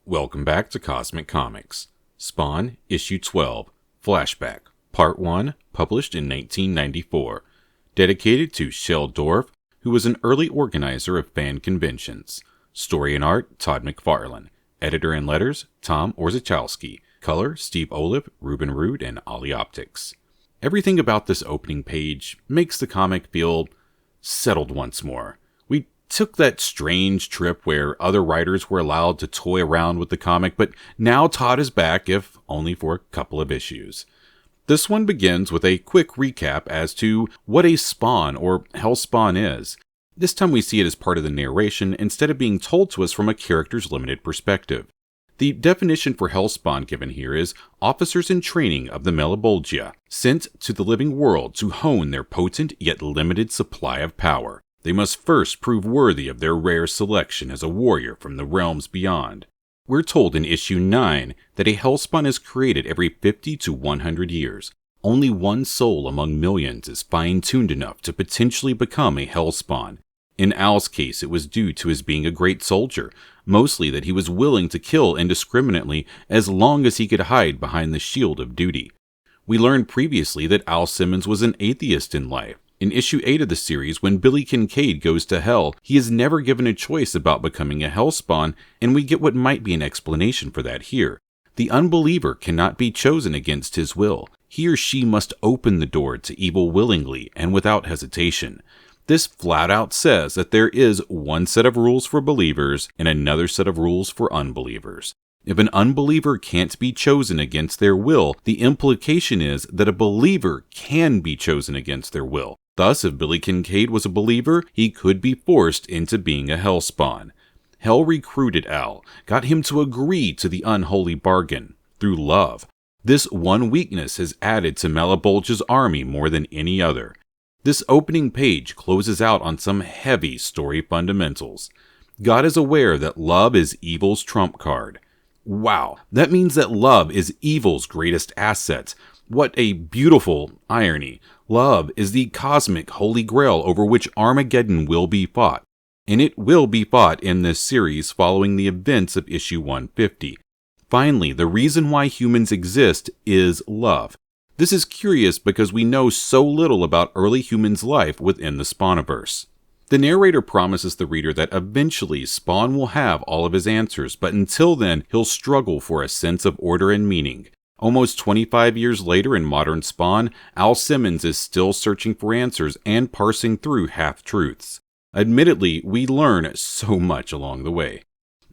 Welcome back to Cosmic Comics. Spawn, Issue 12, Flashback, Part 1, published in 1994. Dedicated to Shel Dorf, who was an early organizer of fan conventions. Story and art, Todd McFarlane. Editor and letters, Tom Orzechowski. Color, Steve Olive, Ruben Root, and Ollie Optics. Everything about this opening page makes the comic feel settled once more. We took that strange trip where other writers were allowed to toy around with the comic, but now Todd is back, if only for a couple of issues. This one begins with a quick recap as to what a spawn or Hellspawn is. This time we see it as part of the narration instead of being told to us from a character's limited perspective. The definition for Hellspawn given here is officers in training of the Malebolgia, sent to the living world to hone their potent yet limited supply of power. They must first prove worthy of their rare selection as a warrior from the realms beyond. We're told in issue 9 that a Hellspawn is created every 50 to 100 years. Only one soul among millions is fine-tuned enough to potentially become a Hellspawn. In Al's case, it was due to his being a great soldier, mostly that he was willing to kill indiscriminately as long as he could hide behind the shield of duty. We learned previously that Al Simmons was an atheist in life. In issue 8 of the series, when Billy Kincaid goes to hell, he is never given a choice about becoming a Hellspawn, and we get what might be an explanation for that here. The unbeliever cannot be chosen against his will. He or she must open the door to evil willingly and without hesitation. This flat out says that there is one set of rules for believers and another set of rules for unbelievers. If an unbeliever can't be chosen against their will, the implication is that a believer can be chosen against their will. Thus, if Billy Kincaid was a believer, he could be forced into being a Hellspawn. Hell recruited Al, got him to agree to the unholy bargain, through love. This one weakness has added to Malebolgia's army more than any other. This opening page closes out on some heavy story fundamentals. God is aware that love is evil's trump card. Wow, that means that love is evil's greatest asset. What a beautiful irony. Love is the cosmic holy grail over which Armageddon will be fought. And it will be fought in this series following the events of issue 150. Finally, the reason why humans exist is love. This is curious because we know so little about early humans' life within the Spawniverse. The narrator promises the reader that eventually Spawn will have all of his answers, but until then, he'll struggle for a sense of order and meaning. Almost 25 years later in modern Spawn, Al Simmons is still searching for answers and parsing through half-truths. Admittedly, we learn so much along the way.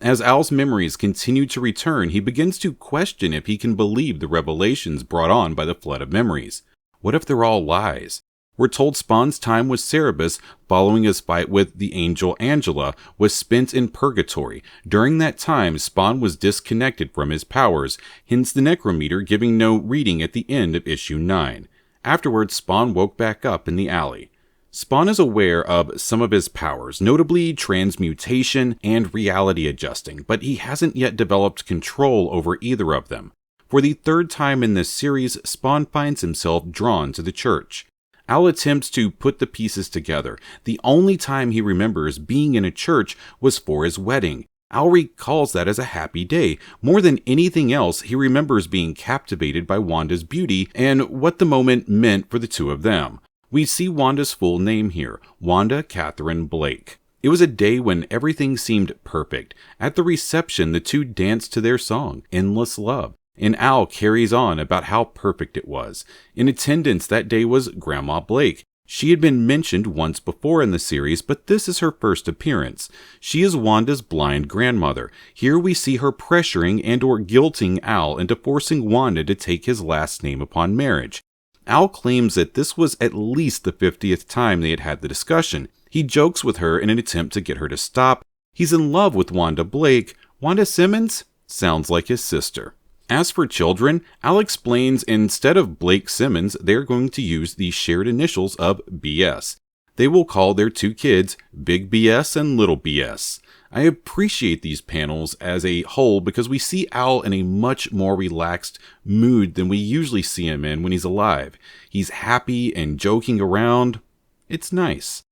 As Al's memories continue to return, he begins to question if he can believe the revelations brought on by the flood of memories. What if they're all lies? We're told Spawn's time with Cerebus, following his fight with the angel Angela, was spent in purgatory. During that time, Spawn was disconnected from his powers, hence the necrometer giving no reading at the end of issue 9. Afterwards, Spawn woke back up in the alley. Spawn is aware of some of his powers, notably transmutation and reality adjusting, but he hasn't yet developed control over either of them. For the third time in this series, Spawn finds himself drawn to the church. Al attempts to put the pieces together. The only time he remembers being in a church was for his wedding. Al recalls that as a happy day. More than anything else, he remembers being captivated by Wanda's beauty and what the moment meant for the two of them. We see Wanda's full name here, Wanda Catherine Blake. It was a day when everything seemed perfect. At the reception, the two danced to their song, Endless Love. And Al carries on about how perfect it was. In attendance that day was Grandma Blake. She had been mentioned once before in the series, but this is her first appearance. She is Wanda's blind grandmother. Here we see her pressuring and or guilting Al into forcing Wanda to take his last name upon marriage. Al claims that this was at least the 50th time they had had the discussion. He jokes with her in an attempt to get her to stop. He's in love with Wanda Blake. Wanda Simmons? Sounds like his sister. As for children, Al explains instead of Blake Simmons, they're going to use the shared initials of BS. They will call their two kids Big BS and Little BS. I appreciate these panels as a whole because we see Al in a much more relaxed mood than we usually see him in when he's alive. He's happy and joking around. It's nice.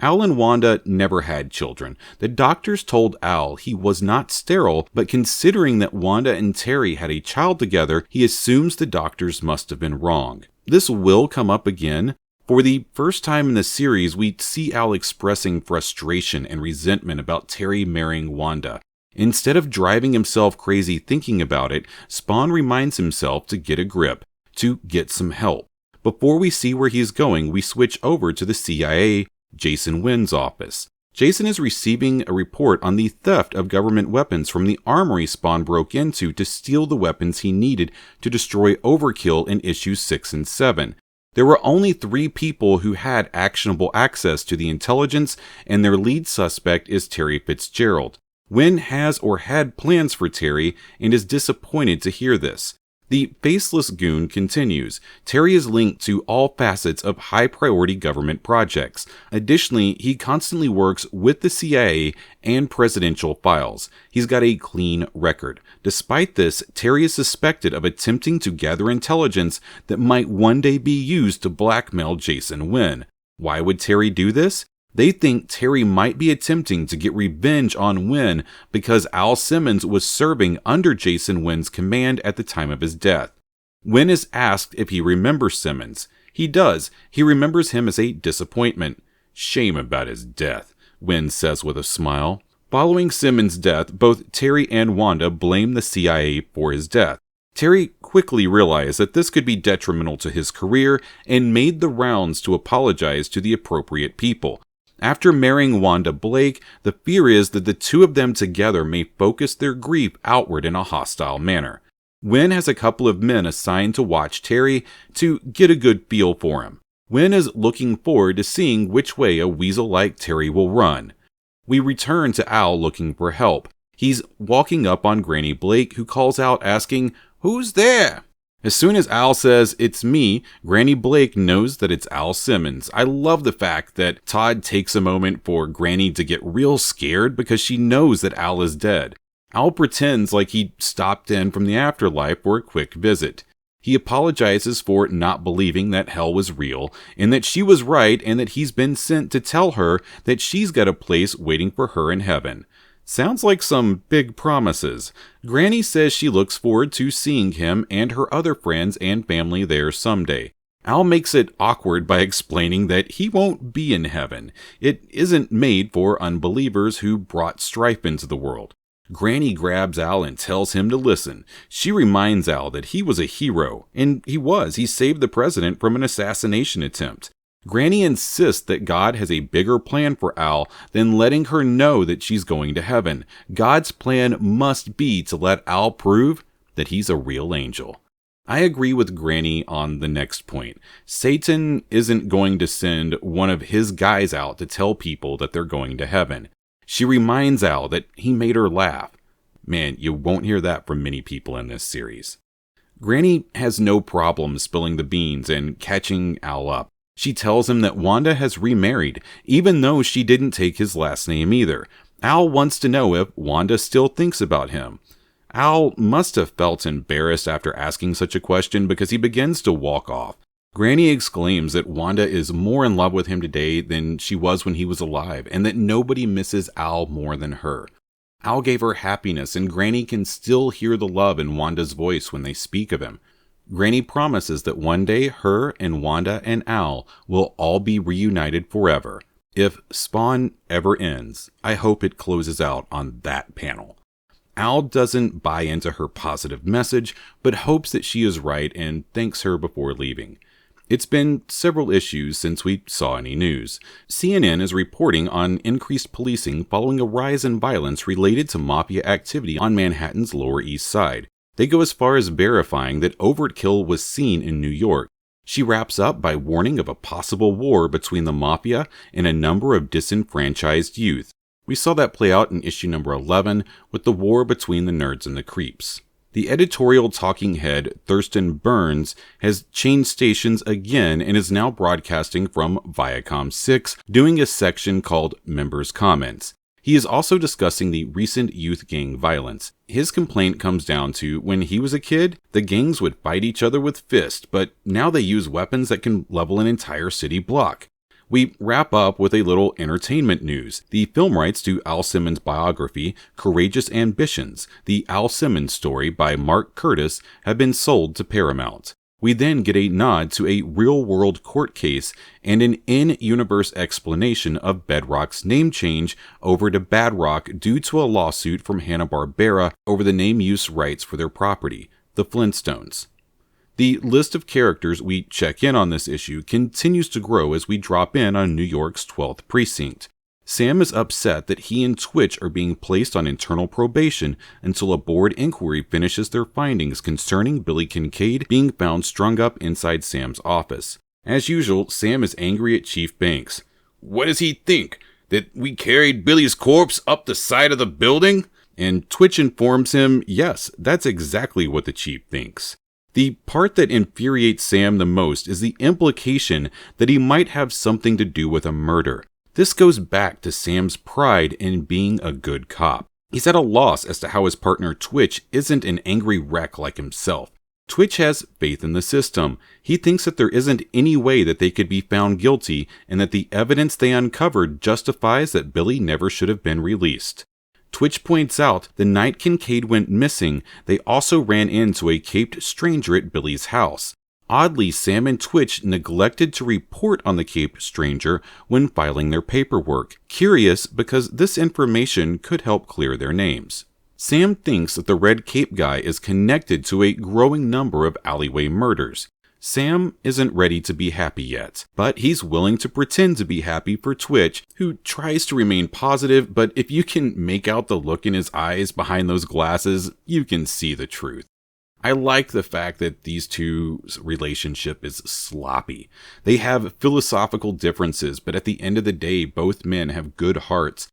Al and Wanda never had children. The doctors told Al he was not sterile, but considering that Wanda and Terry had a child together, he assumes the doctors must have been wrong. This will come up again. For the first time in the series, we see Al expressing frustration and resentment about Terry marrying Wanda. Instead of driving himself crazy thinking about it, Spawn reminds himself to get a grip, to get some help. Before we see where he's going, we switch over to the CIA, Jason Wynn's office. Jason is receiving a report on the theft of government weapons from the armory Spawn broke into to steal the weapons he needed to destroy Overkill in issues 6 and 7. There were only 3 people who had actionable access to the intelligence, and their lead suspect is Terry Fitzgerald. Wynn has or had plans for Terry and is disappointed to hear this. The faceless goon continues. Terry is linked to all facets of high-priority government projects. Additionally, he constantly works with the CIA and presidential files. He's got a clean record. Despite this, Terry is suspected of attempting to gather intelligence that might one day be used to blackmail Jason Wynn. Why would Terry do this? They think Terry might be attempting to get revenge on Wynn because Al Simmons was serving under Jason Wynn's command at the time of his death. Wynn is asked if he remembers Simmons. He does. He remembers him as a disappointment. Shame about his death, Wynn says with a smile. Following Simmons' death, both Terry and Wanda blame the CIA for his death. Terry quickly realized that this could be detrimental to his career and made the rounds to apologize to the appropriate people. After marrying Wanda Blake, the fear is that the two of them together may focus their grief outward in a hostile manner. Wynn has a couple of men assigned to watch Terry to get a good feel for him. Wynn is looking forward to seeing which way a weasel like Terry will run. We return to Al looking for help. He's walking up on Granny Blake, who calls out asking, "Who's there?" As soon as Al says, "It's me," Granny Blake knows that it's Al Simmons. I love the fact that Todd takes a moment for Granny to get real scared because she knows that Al is dead. Al pretends like he stopped in from the afterlife for a quick visit. He apologizes for not believing that hell was real, and that she was right, and that he's been sent to tell her that she's got a place waiting for her in heaven. Sounds like some big promises. Granny says she looks forward to seeing him and her other friends and family there someday. Al makes it awkward by explaining that he won't be in heaven. It isn't made for unbelievers who brought strife into the world. Granny grabs Al and tells him to listen. She reminds Al that he was a hero, and he was. He saved the president from an assassination attempt. Granny insists that God has a bigger plan for Al than letting her know that she's going to heaven. God's plan must be to let Al prove that he's a real angel. I agree with Granny on the next point. Satan isn't going to send one of his guys out to tell people that they're going to heaven. She reminds Al that he made her laugh. Man, you won't hear that from many people in this series. Granny has no problem spilling the beans and catching Al up. She tells him that Wanda has remarried, even though she didn't take his last name either. Al wants to know if Wanda still thinks about him. Al must have felt embarrassed after asking such a question because he begins to walk off. Granny exclaims that Wanda is more in love with him today than she was when he was alive, and that nobody misses Al more than her. Al gave her happiness, and Granny can still hear the love in Wanda's voice when they speak of him. Granny promises that one day her and Wanda and Al will all be reunited forever. If Spawn ever ends, I hope it closes out on that panel. Al doesn't buy into her positive message, but hopes that she is right and thanks her before leaving. It's been several issues since we saw any news. CNN is reporting on increased policing following a rise in violence related to mafia activity on Manhattan's Lower East Side. They go as far as verifying that overkill was seen in New York. She wraps up by warning of a possible war between the mafia and a number of disenfranchised youth. We saw that play out in issue number 11 with the war between the nerds and the creeps. The editorial talking head, Thurston Burns, has changed stations again and is now broadcasting from Viacom 6, doing a section called Members' Comments. He is also discussing the recent youth gang violence. His complaint comes down to when he was a kid, the gangs would fight each other with fists, but now they use weapons that can level an entire city block. We wrap up with a little entertainment news. The film rights to Al Simmons' biography, Courageous Ambitions, the Al Simmons story by Mark Curtis, have been sold to Paramount. We then get a nod to a real-world court case and an in-universe explanation of Bedrock's name change over to Badrock due to a lawsuit from Hanna-Barbera over the name use rights for their property, the Flintstones. The list of characters we check in on this issue continues to grow as we drop in on New York's 12th precinct. Sam is upset that he and Twitch are being placed on internal probation until a board inquiry finishes their findings concerning Billy Kincaid being found strung up inside Sam's office. As usual, Sam is angry at Chief Banks. "What does he think? That we carried Billy's corpse up the side of the building?" And Twitch informs him, yes, that's exactly what the chief thinks. The part that infuriates Sam the most is the implication that he might have something to do with a murder. This goes back to Sam's pride in being a good cop. He's at a loss as to how his partner Twitch isn't an angry wreck like himself. Twitch has faith in the system. He thinks that there isn't any way that they could be found guilty and that the evidence they uncovered justifies that Billy never should have been released. Twitch points out the night Kincaid went missing, they also ran into a caped stranger at Billy's house. Oddly, Sam and Twitch neglected to report on the caped stranger when filing their paperwork. Curious, because this information could help clear their names. Sam thinks that the red cape guy is connected to a growing number of alleyway murders. Sam isn't ready to be happy yet, but he's willing to pretend to be happy for Twitch, who tries to remain positive, but if you can make out the look in his eyes behind those glasses, you can see the truth. I like the fact that these two's relationship is sloppy. They have philosophical differences, but at the end of the day, both men have good hearts.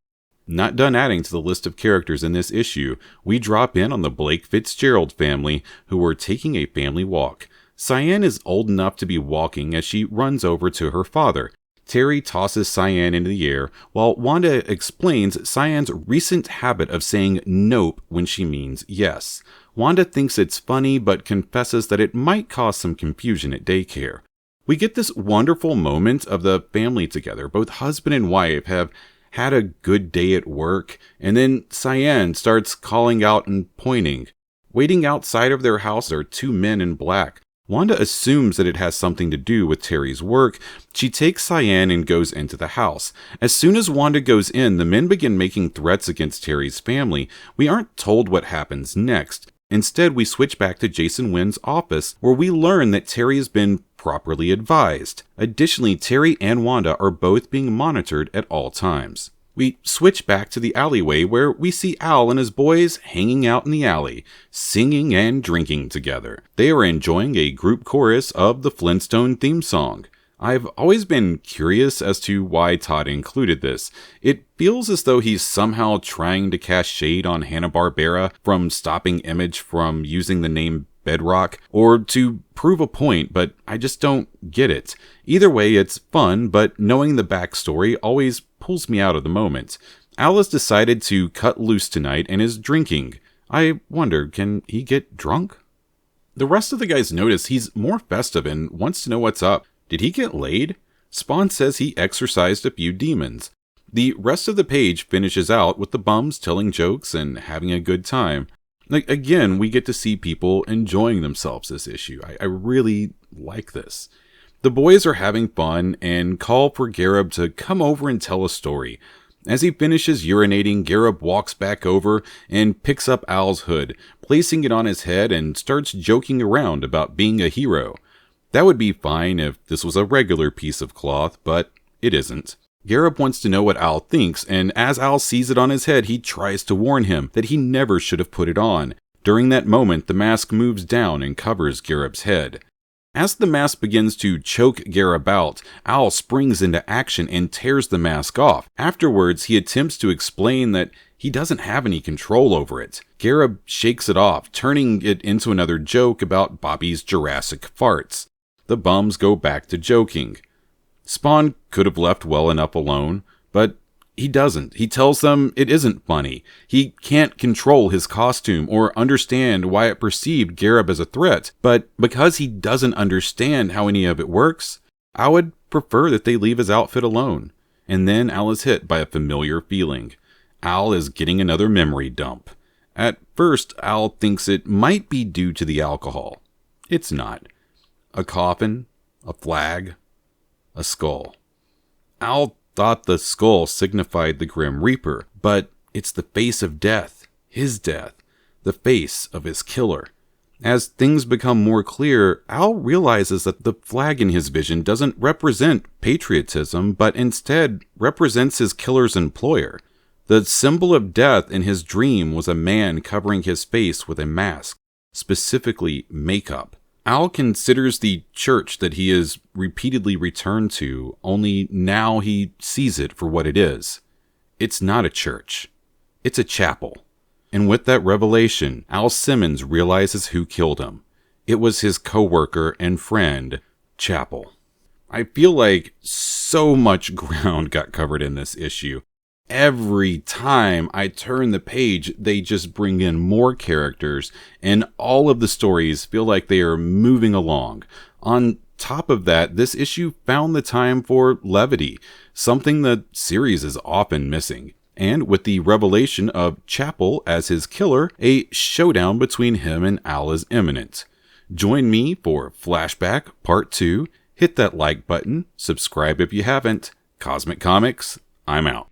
Not done adding to the list of characters in this issue, we drop in on the Blake Fitzgerald family, who are taking a family walk. Cyan is old enough to be walking as she runs over to her father. Terry tosses Cyan into the air, while Wanda explains Cyan's recent habit of saying nope when she means yes. Wanda thinks it's funny, but confesses that it might cause some confusion at daycare. We get this wonderful moment of the family together. Both husband and wife have had a good day at work, and then Cyan starts calling out and pointing. Waiting outside of their house are two men in black. Wanda assumes that it has something to do with Terry's work. She takes Cyan and goes into the house. As soon as Wanda goes in, the men begin making threats against Terry's family. We aren't told what happens next. Instead, we switch back to Jason Wynn's office, where we learn that Terry has been properly advised. Additionally, Terry and Wanda are both being monitored at all times. We switch back to the alleyway, where we see Al and his boys hanging out in the alley, singing and drinking together. They are enjoying a group chorus of the Flintstone theme song. I've always been curious as to why Todd included this. It feels as though he's somehow trying to cast shade on Hanna-Barbera from stopping Image from using the name Bedrock, or to prove a point, but I just don't get it. Either way, it's fun, but knowing the backstory always pulls me out of the moment. Al has decided to cut loose tonight and is drinking. I wonder, can he get drunk? The rest of the guys notice he's more festive and wants to know what's up. Did he get laid? Spawn says he exorcised a few demons. The rest of the page finishes out with the bums telling jokes and having a good time. Again, we get to see people enjoying themselves this issue. I really like this. The boys are having fun and call for Garib to come over and tell a story. As he finishes urinating, Garib walks back over and picks up Al's hood, placing it on his head and starts joking around about being a hero. That would be fine if this was a regular piece of cloth, but it isn't. Garib wants to know what Al thinks, and as Al sees it on his head, he tries to warn him that he never should have put it on. During that moment, the mask moves down and covers Garib's head. As the mask begins to choke Garib out, Al springs into action and tears the mask off. Afterwards, he attempts to explain that he doesn't have any control over it. Garib shakes it off, turning it into another joke about Bobby's Jurassic farts. The bums go back to joking. Spawn could have left well enough alone, but he doesn't. He tells them it isn't funny. He can't control his costume or understand why it perceived Garib as a threat, but because he doesn't understand how any of it works, I would prefer that they leave his outfit alone. And then Al is hit by a familiar feeling. Al is getting another memory dump. At first, Al thinks it might be due to the alcohol. It's not. A coffin, a flag, a skull. Al thought the skull signified the Grim Reaper, but it's the face of death, his death, the face of his killer. As things become more clear, Al realizes that the flag in his vision doesn't represent patriotism, but instead represents his killer's employer. The symbol of death in his dream was a man covering his face with a mask, specifically makeup. Al considers the church that he has repeatedly returned to, only now he sees it for what it is. It's not a church. It's a chapel. And with that revelation, Al Simmons realizes who killed him. It was his coworker and friend, Chapel. I feel like so much ground got covered in this issue. Every time I turn the page, they just bring in more characters, and all of the stories feel like they are moving along. On top of that, this issue found the time for levity, something the series is often missing. And with the revelation of Chapel as his killer, a showdown between him and Al is imminent. Join me for Flashback Part 2. Hit that like button, subscribe if you haven't. Cosmic Comics, I'm out.